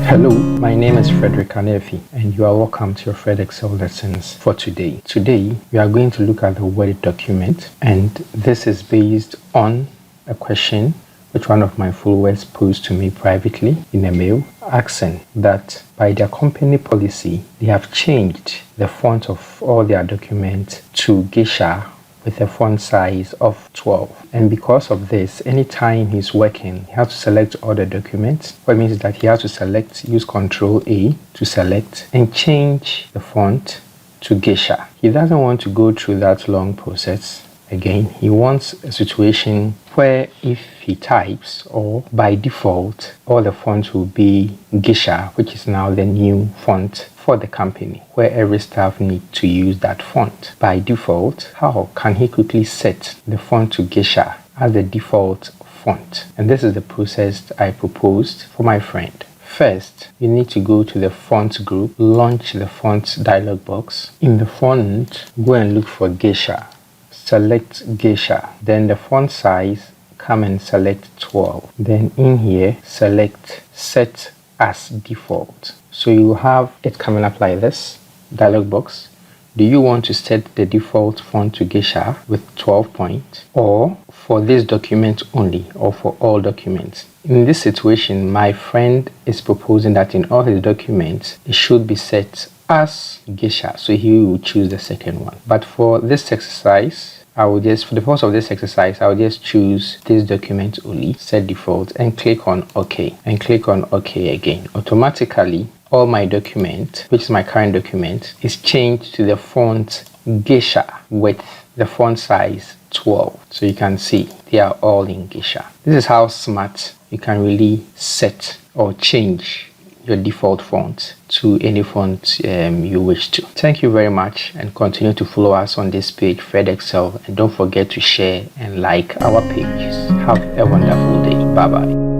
Hello, my name is Frederick Anaafi and you are welcome to your FredExcel lessons for today. Today, we are going to look at the Word document, and this is based on a question which one of my followers posed to me privately in a mail, asking that by their company policy, they have changed the font of all their documents to Geisha with a font size of 12. And because of this, anytime he's working, he has to select all the documents. What it means is that he has to select, use Control A to select and change the font to Geisha. He doesn't want to go through that long process again. He wants a situation where if he types, or by default, all the fonts will be Geisha, which is now the new font for the company, where every staff needs to use that font. By default, how can he quickly set the font to Geisha as the default font? And this is the process I proposed for my friend. First, you need to go to the font group, launch the font dialog box. In the font, go and look for Geisha. Select Geisha. Then the font size, come and select 12. Then in here, select set as default. So you have it coming up like this, dialog box. Do you want to set the default font to Geisha with 12 points, or for this document only, or for all documents? In this situation, my friend is proposing that in all his documents, it should be set as Geisha, so he will choose the second one. But for this exercise, for the purpose of this exercise, I will just choose this document only, set default, and click on OK, and click on OK again. Automatically, all my document, which is my current document, is changed to the font Geisha with the font size 12. So you can see they are all in Geisha. This is how smart you can really set or change your default font to any font you wish to. Thank you very much, and continue to follow us on this page, FredExcel, and don't forget to share and like our pages. Have a wonderful day. Bye bye.